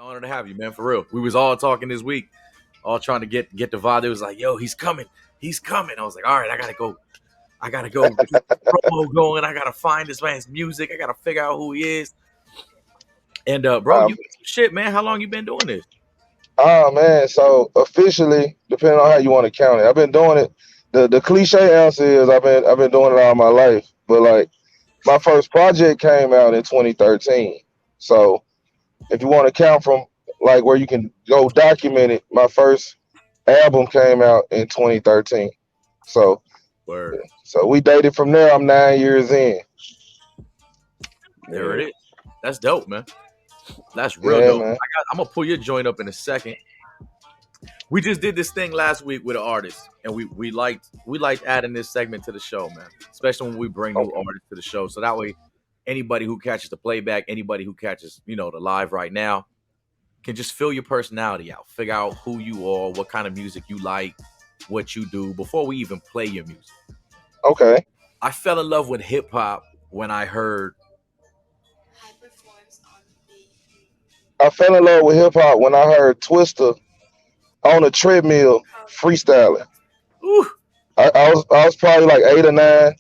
honor to have you, man. For real. We was all talking this week, all trying to get the vibe. It was like, yo, he's coming. He's coming. I was like, all right, I gotta go get the promo going. I gotta find this man's music. I gotta figure out who he is. And bro, you shit, man. How long you been doing this? Oh man, so officially, depending on how you want to count it, I've been doing it. The cliche answer is I've been doing it all my life. But like my first project came out in 2013. So if you want to count from like where you can go document it, my first album came out in 2013. So Word. So we dated from there. I'm 9 years in. There it is. That's dope, man. That's real dope. Man. I'm gonna pull your joint up in a second. We just did this thing last week with an artist, and we liked adding this segment to the show, man. Especially when we bring new artists to the show, so that way anybody who catches the playback, anybody who catches the live right now, can just fill your personality out, figure out who you are, what kind of music you like, what you do before we even play your music. Okay. I fell in love with hip hop when I heard. I fell in love with hip hop when I heard Twista on a treadmill freestyling. Ooh. I was probably like 8 or 9.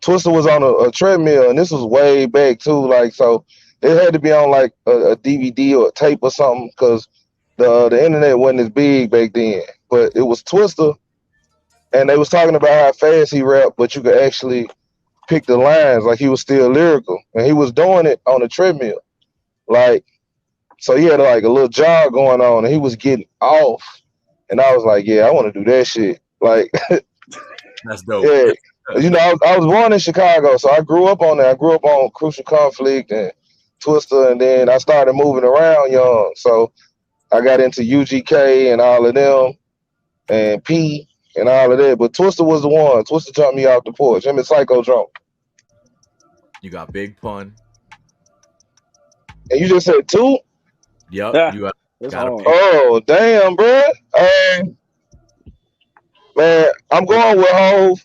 Twista was on a treadmill, and this was way back too. Like, so it had to be on like a DVD or a tape or something, because the internet wasn't as big back then. But it was Twista, and they was talking about how fast he rapped, but you could actually pick the lines. Like, he was still lyrical, and he was doing it on a treadmill. Like, so he had like a little jog going on, and he was getting off, and I was like, yeah, I want to do that shit. Like, that's dope. Yeah. I was born in Chicago, so I grew up on that. I grew up on Crucial Conflict and Twista, and then I started moving around young. So I got into UGK and all of them, and P and all of that. But Twista was the one. Twista jumped me off the porch. Him and Psycho Drunk. You got Big Pun. And you just said 2? Yep. Yeah. You got Oh, damn, bro. Man, I'm going with Hove,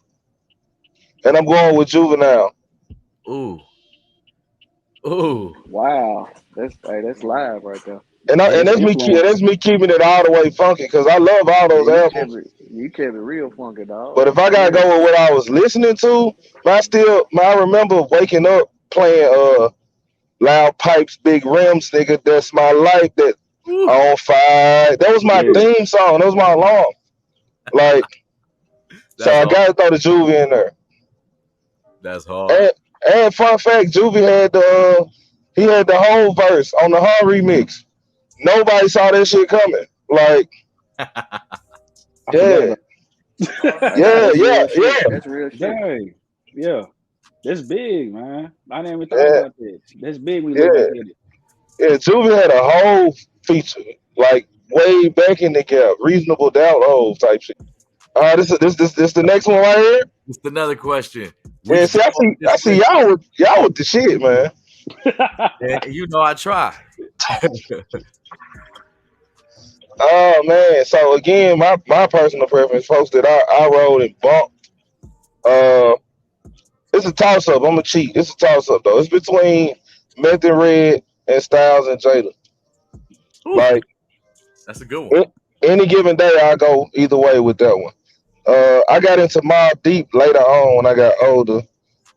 and I'm going with Juvenile. Ooh. Wow. That's live right there. And that's me keeping it all the way funky, because I love all those albums. You kept it real funky, dog. But if I gotta go with what I was listening to, I remember waking up playing Loud Pipes, Big Rims, nigga. That's my life. That on fire. That was my theme song. That was my alarm. Like, so I gotta throw the Juvie in there. That's hard. And fun fact, Juvie had the whole verse on the Hard remix. Nobody saw that shit coming. Like, yeah. That's real shit. Dang. Yeah. That's big, man. I didn't even think about that. That's big. We look at it. Yeah, Juvie had a whole feature, like way back in the gap, Reasonable Doubt whole type shit. This the next one right here. It's another question. Yeah, see, I see y'all with the shit, man. I try. Oh man, so again, my personal preference, folks, that I rolled and bumped. It's a toss up. I'm gonna cheat. It's a toss up though. It's between Meth and Red and Styles and Jada. Ooh, like, that's a good one. Any given day, I go either way with that one. I got into Mobb Deep later on when I got older,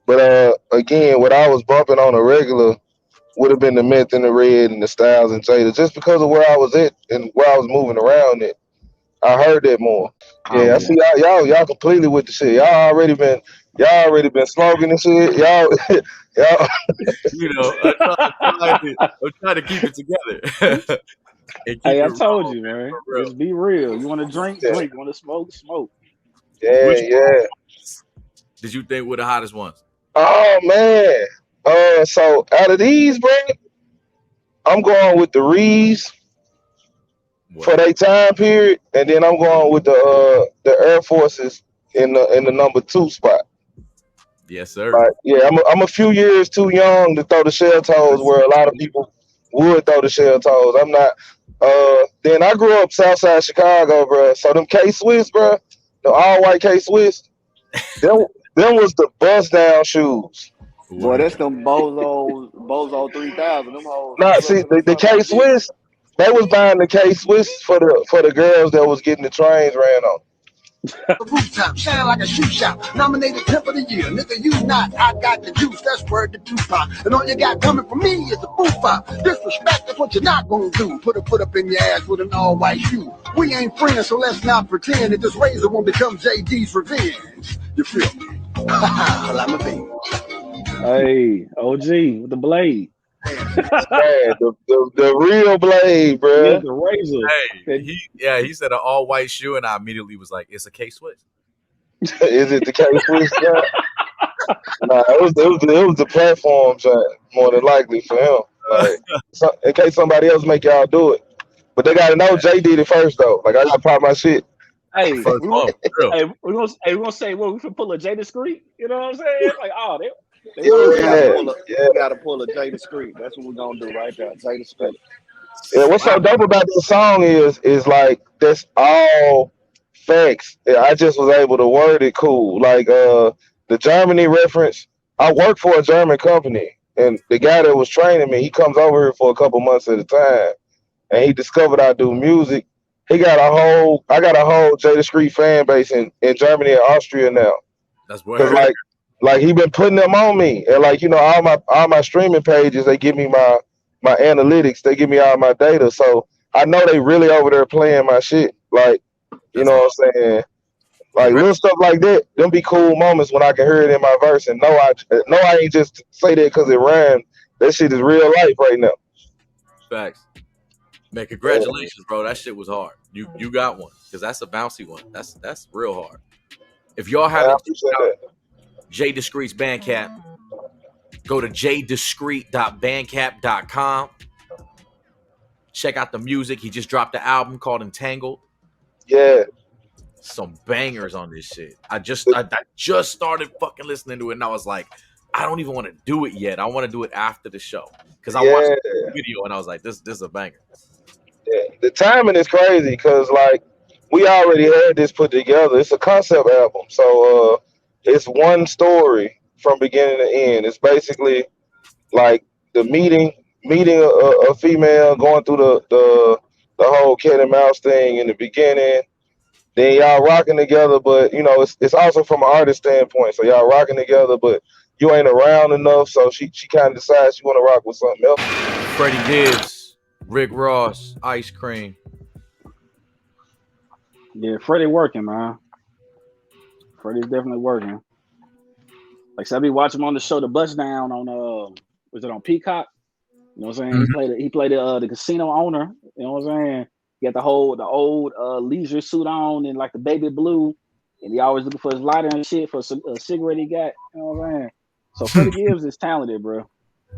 but again, what I was bumping on a regular would have been the Meth and the Red and the Styles and Jada, just because of where I was at and where I was moving around it. I heard that more. I see y'all completely with the shit. Y'all already been smoking and shit. Y'all. I'm trying to keep it together. Hey, I told you, man. Just be real. You want to drink? Drink. You want to smoke? Smoke. Yeah. Did you think were the hottest ones? Oh man. So out of these, bro, I'm going with the Rees for their time period, and then I'm going with the Air Forces in the number 2 spot. Yes, sir. I'm a few years too young to throw the shell toes where a lot of people would throw the shell toes. I'm not. Then I grew up Southside Chicago, bro. So them K-Swiss, bro, the all white K-Swiss, them was the bust down shoes. Boy, that's them Bozo 3000. Them hoes. Nah, see the K-Swiss. They was buying the K-Swiss for the girls that was getting the trains ran on. The rooftop, shine like a shoe shop. Nominated pimp of the year. Nigga, you not. I got the juice. That's word to Tupac. And all you got coming from me is a foo-fa. Disrespect, that's what you're not gonna do. Put a foot up in your ass with an all-white shoe. We ain't friends, so let's not pretend that this razor won't become JD's revenge. You feel me? Well, I'm a baby. Hey, OG with the blade. Man, the real blade, bro. Yeah, the razor. Hey, he said an all white shoe, and I immediately was like, "It's a K-Swiss." Is it the K-Swiss? Nah, it was the platform more than likely for him. Like, in case somebody else make y'all do it, but they gotta know Jay did it first though. Like I gotta pop my shit. Hey, we're gonna say, well, we can pull a Jay Discreet. You know what I'm saying? Like, oh, we gotta pull a Jay Discreet. That's what we're gonna do right there. Jay Discreet. Yeah, what's so dope about this song is like that's all facts. Yeah, I just was able to word it cool. Like the Germany reference. I work for a German company, and the guy that was training me, he comes over here for a couple months at a time, and he discovered I do music. I got a whole Jay Discreet fan base in Germany and Austria now. That's weird. Like he been putting them on me, and like all my streaming pages, they give me my analytics, they give me all my data, so I know they really over there playing my shit. Like, you know what I'm saying? Like little stuff like that, them be cool moments when I can hear it in my verse and know I ain't just say that because it rhymed. That shit is real life right now. Facts. Man, congratulations, bro. That shit was hard. You got one because that's a bouncy one. That's real hard. If y'all haven't checked out Jay Discreet's Bandcamp, go to jaydiscreet.bandcamp.com. Check out the music. He just dropped the album called Entangled. Yeah. Some bangers on this shit. I just started fucking listening to it, and I was like, I don't even want to do it yet. I want to do it after the show because I watched the video and I was like, this is a banger. Yeah, the timing is crazy because like we already had this put together. It's a concept album, so it's one story from beginning to end. It's basically like the meeting a female, going through the whole cat and mouse thing in the beginning. Then y'all rocking together, but you know it's also from an artist standpoint. So y'all rocking together, but you ain't around enough. So she kind of decides she want to rock with something else. Freddie Gibbs, Rick Ross, Ice Cream. Yeah, Freddie working, man. Freddie's definitely working. Like, so I be watching him on the show The Bust Down on was it on Peacock? You know what I'm saying? Mm-hmm. He played the casino owner. You know what I'm saying? He got the old leisure suit on and like the baby blue, and he always looking for his lighter and shit for a cigarette he got. You know what I'm saying? So Freddie Gibbs is talented, bro.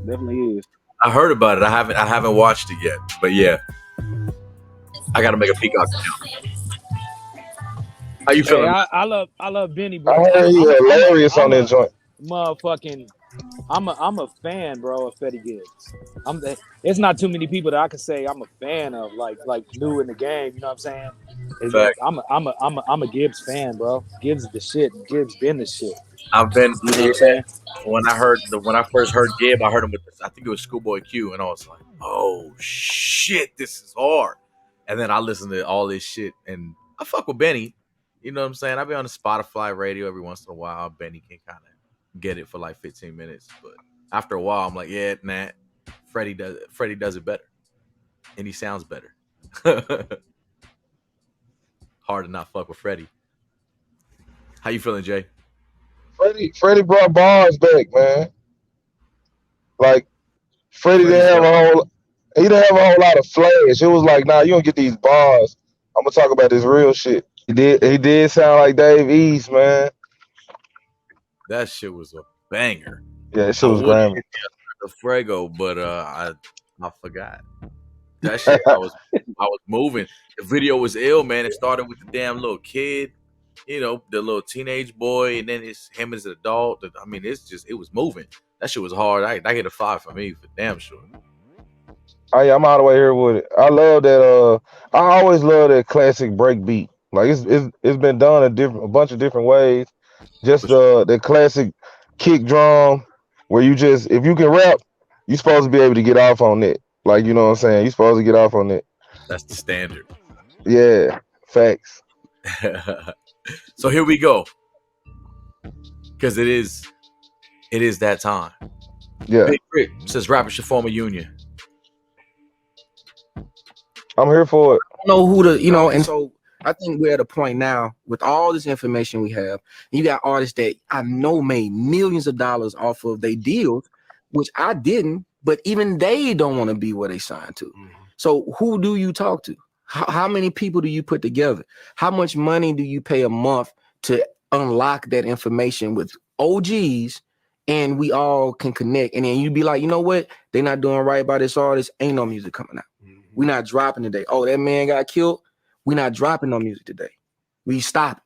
Definitely is. I heard about it. I haven't watched it yet, but yeah, I got to make a Peacock account. How you feeling? Hey, I love Benny, bro. I heard you hilarious on that joint. Motherfucking, I'm a fan, bro, of Freddie Gibbs. It's not too many people that I can say I'm a fan of, like new in the game. You know what I'm saying? I'm a Gibbs fan, bro. Gibbs is the shit. Gibbs been the shit. I've been, you know what I'm saying? When I first heard Gibb, I heard him with I think it was Schoolboy Q, and I was like, oh shit, this is hard. And then I listened to all this shit, and I fuck with Benny. You know what I'm saying? I be on the Spotify radio every once in a while. Benny can kind of get it for like 15 minutes, but after a while, I'm like, yeah, nah, Freddie does it better, and he sounds better. Hard to not fuck with Freddie. How you feeling, Jay? Freddie brought bars back, man. Like Freddie didn't have a whole lot of flash. It was like, nah, you don't get these bars. I'm gonna talk about this real shit. He did sound like Dave East, man. That shit was a banger. Yeah, that shit was Grammy. The Fuego, but I forgot. That shit, I was moving. The video was ill, man. It started with the damn little kid, you know, the little teenage boy, and then it's him as an adult. I mean, it was moving. That shit was hard. I hit a 5 for me for damn sure. Oh yeah, I'm all the way here with it. I love that. I always love that classic break beat. Like it's been done a bunch of different ways. Just the classic kick drum where if you can rap, you're supposed to be able to get off on it. Like, you know what I'm saying? You're supposed to get off on it. That's the standard. Yeah, facts. So here we go, because it is that time. Yeah, Big Crit says rappers should form a union. I'm here for it. I don't know who to, and so I think we're at a point now with all this information we have. You got artists that I know made millions of dollars off of their deals, which I didn't, but even they don't want to be where they signed to. So who do you talk to? How many people do you put together? How much money do you pay a month to unlock that information with OGs, and we all can connect? And then you be like, you know what? They're not doing right by this artist. Ain't no music coming out. We're not dropping today. Oh, that man got killed. We're not dropping no music today. We stop.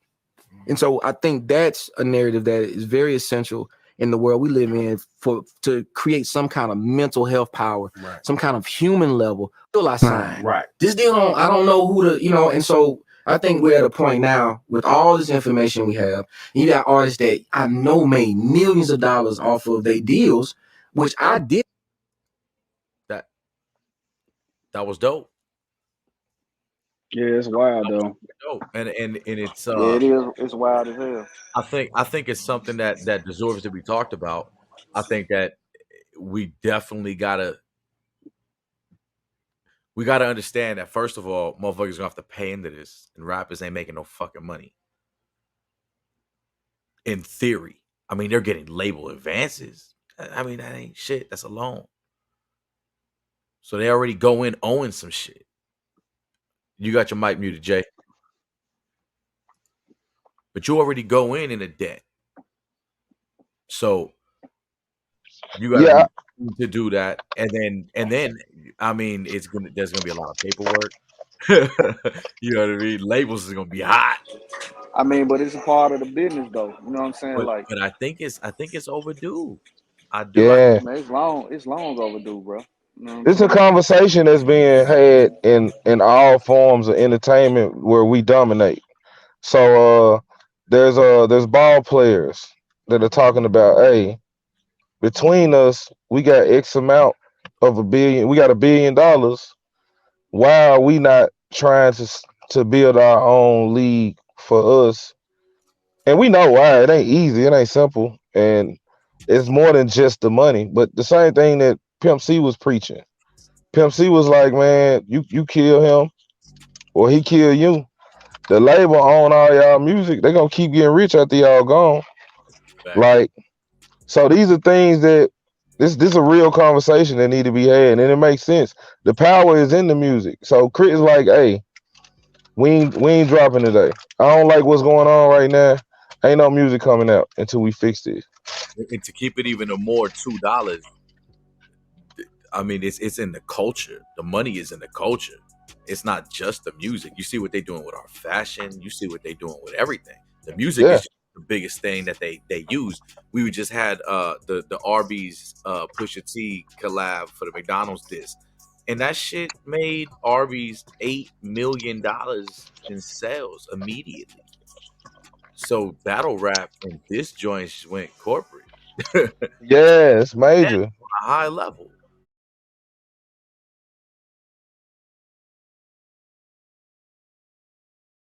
And so I think that's a narrative that is very essential in the world we live in to create some kind of mental health power, some kind of human level. Still I sign. Right. This deal, I don't know who to, and so I think we're at a point now with all this information we have. You got artists that I know made millions of dollars off of their deals, which I did. That was dope. Yeah, it's wild though. Dope. And it's yeah, it is. It's wild as hell. I think it's something that deserves to be talked about. I think that we definitely gotta understand that, first of all, motherfuckers gonna have to pay into this, and rappers ain't making no fucking money. In theory, I mean, they're getting label advances. I mean, that ain't shit. That's a loan. So they already go in owing some shit. You got your mic muted, Jay. But you already go in a debt. So you got to do that. And then I mean, there's gonna be a lot of paperwork. You know what I mean? Labels is gonna be hot. I mean, but it's a part of the business though. You know what I'm saying? But I think it's overdue. I do. Yeah. It's long overdue, bro. You know It's a conversation that's being had in all forms of entertainment where we dominate. So there's ball players that are talking about, hey, between us, we got X amount of $1 billion. We got $1 billion. Why are we not trying to build our own league for us? And we know why. It ain't easy. It ain't simple. And it's more than just the money. But the same thing that Pimp C was preaching. Pimp C was like, man, you kill him or he kill you. The label own all y'all music. They're gonna keep getting rich after y'all gone. Like, so these are things that this is a real conversation that need to be had, and it makes sense. The power is in the music. So Crit is like, hey, we ain't dropping today. I don't like what's going on right now. Ain't no music coming out until we fix this. And to keep it even a more $2, I mean, it's in the culture. The money is in the culture. It's not just the music. You see what they're doing with our fashion. You see what they're doing with everything. The music is the biggest thing that they use. We just had the Arby's Pusha T collab for the McDonald's disc, and that shit made Arby's $8 million in sales immediately. So battle rap and this joint just went corporate. Yeah, it's major. On a high level.